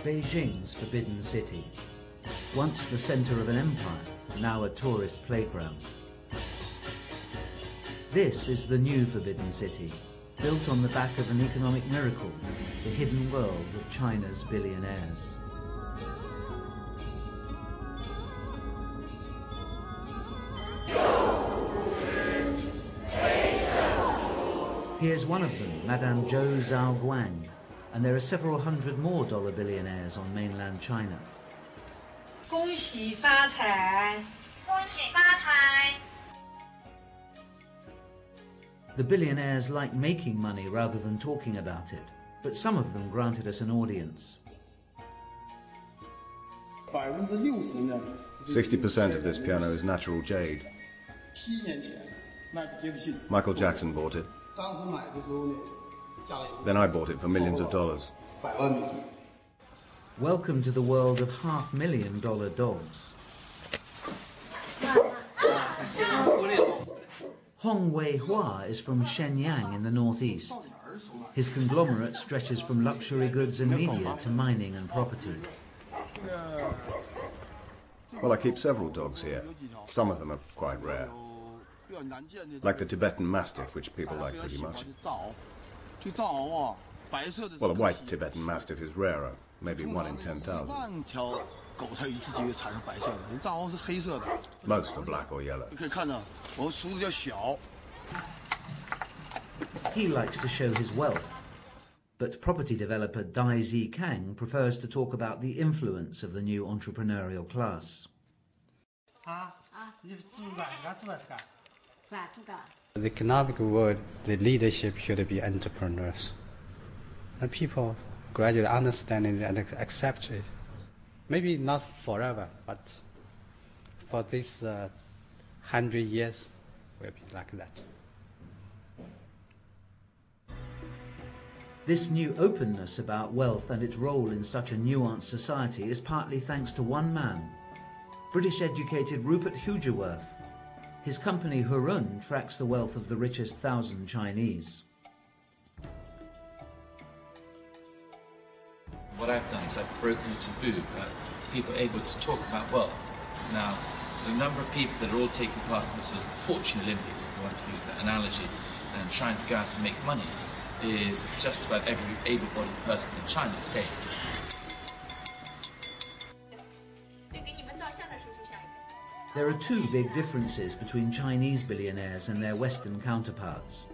Beijing's forbidden city. Once the center of an empire, now a tourist playground. This is the new forbidden city, built on the back of an economic miracle, the hidden world of China's billionaires. Here's one of them, Madame Zhou Zhaoguang, and there are several hundred more dollar billionaires on mainland China. 恭喜发财！恭喜发财！ The billionaires like making money rather than talking about it, but some of them granted us an audience. 60% of this piano is natural jade. Michael Jackson bought it. Then I bought it for millions of dollars. Welcome to the world of $500,000 dogs. Hong Wei-hua is from Shenyang in the northeast. His conglomerate stretches from luxury goods and media to mining and property. Well, I keep several dogs here. Some of them are quite rare. Like the Tibetan Mastiff, which people like pretty much. Well, a white Tibetan Mastiff is rarer, maybe 1 in 10,000. Most are black or yellow. He likes to show his wealth, but property developer Dai Zi Kang prefers to talk about the influence of the new entrepreneurial class. The economic world, the leadership should be entrepreneurs. And people gradually understand it and accept it. Maybe not forever, but for this 100 years will be like that. This new openness about wealth and its role in such a nuanced society is partly thanks to one man, British-educated Rupert Hugerworth. His company Hurun tracks the wealth of the richest 1,000 Chinese. What I've done is I've broken the taboo about people able to talk about wealth. Now, the number of people that are all taking part in the sort of Fortune Olympics, if you want to use that analogy, and trying to go out and make money, is just about every able-bodied person in China today. There are two big differences between Chinese billionaires and their Western counterparts.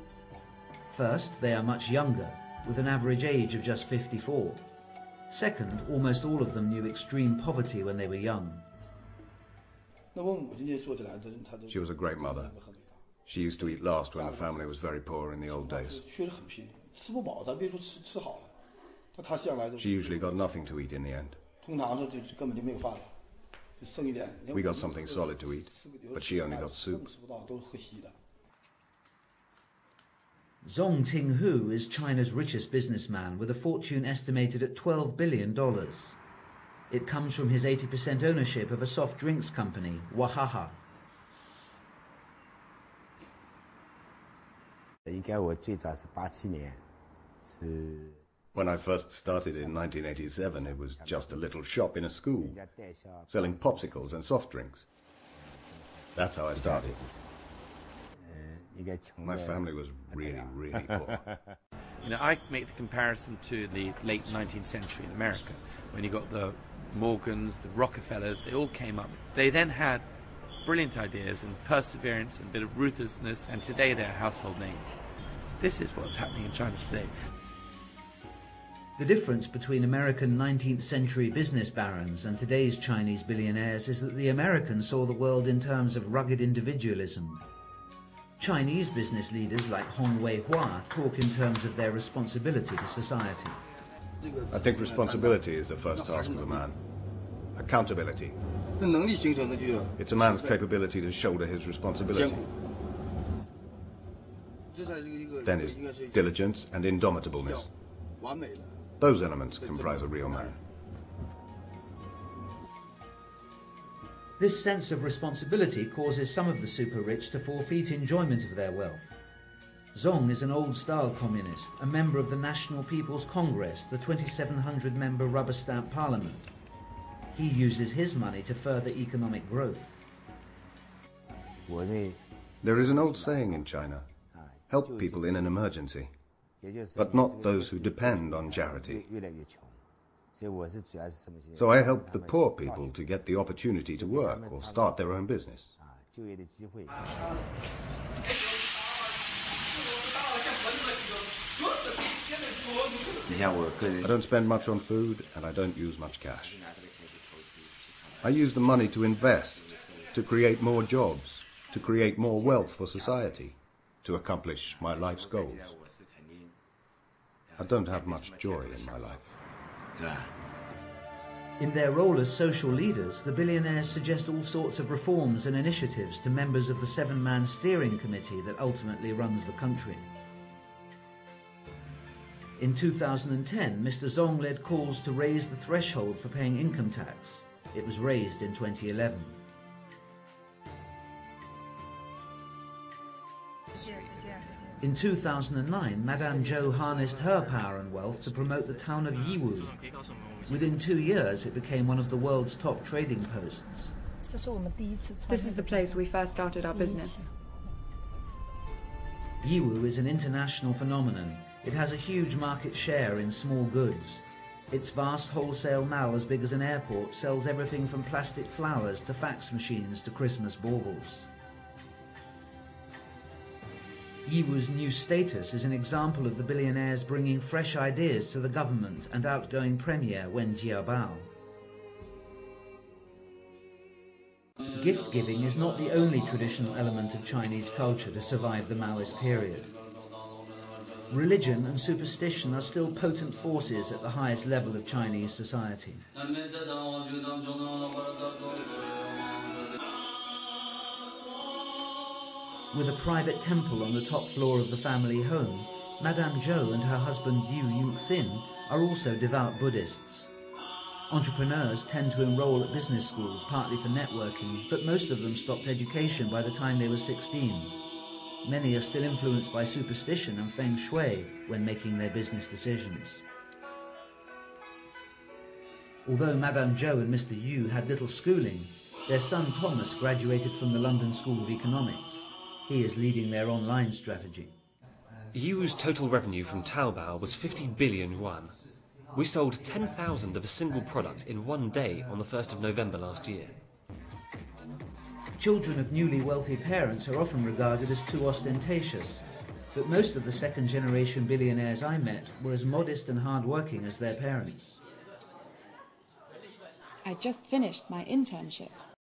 First, they are much younger, with an average age of just 54. Second, almost all of them knew extreme poverty when they were young. She was a great mother. She used to eat last when the family was very poor in the old days. She usually got nothing to eat in the end. We got something solid to eat, but she only got soup. Zhong Tinghu is China's richest businessman with a fortune estimated at $12 billion. It comes from his 80% ownership of a soft drinks company, Wahaha. When I first started in 1987, it was just a little shop in a school, selling popsicles and soft drinks. That's how I started. My family was really, really poor. You know, I make the comparison to the late 19th century in America, when you got the Morgans, the Rockefellers, they all came up. They then had brilliant ideas and perseverance and a bit of ruthlessness, and today they're household names. This is what's happening in China today. The difference between American 19th century business barons and today's Chinese billionaires is that the Americans saw the world in terms of rugged individualism. Chinese business leaders like Hong Wei-hua talk in terms of their responsibility to society. I think responsibility is the first task of a man. Accountability. It's a man's capability to shoulder his responsibility. Then is diligence and indomitableness. Those elements comprise a real man. This sense of responsibility causes some of the super-rich to forfeit enjoyment of their wealth. Zong is an old-style communist, a member of the National People's Congress, the 2,700-member rubber stamp parliament. He uses his money to further economic growth. There is an old saying in China, help people in an emergency, but not those who depend on charity. So I help the poor people to get the opportunity to work or start their own business. I don't spend much on food and I don't use much cash. I use the money to invest, to create more jobs, to create more wealth for society, to accomplish my life's goals. I don't have much joy in my life. In their role as social leaders, the billionaires suggest all sorts of reforms and initiatives to members of the seven-man steering committee that ultimately runs the country. In 2010, Mr. Zong led calls to raise the threshold for paying income tax. It was raised in 2011. In 2009, Madame Zhou harnessed her power and wealth to promote the town of Yiwu. Within 2 years, it became one of the world's top trading posts. This is the place we first started our business. Yiwu is an international phenomenon. It has a huge market share in small goods. Its vast wholesale mall, as big as an airport, sells everything from plastic flowers to fax machines to Christmas baubles. Yiwu's new status is an example of the billionaires bringing fresh ideas to the government and outgoing Premier Wen Jiabao. Gift-giving is not the only traditional element of Chinese culture to survive the Maoist period. Religion and superstition are still potent forces at the highest level of Chinese society. With a private temple on the top floor of the family home, Madame Zhou and her husband Yu Yuxin are also devout Buddhists. Entrepreneurs tend to enroll at business schools partly for networking, but most of them stopped education by the time they were 16. Many are still influenced by superstition and feng shui when making their business decisions. Although Madame Zhou and Mr. Yu had little schooling, their son Thomas graduated from the London School of Economics. He is leading their online strategy. Yiwu's total revenue from Taobao was 50 billion yuan. We sold 10,000 of a single product in one day on the 1st of November last year. Children of newly wealthy parents are often regarded as too ostentatious, but most of the second-generation billionaires I met were as modest and hard-working as their parents. I just finished my internship.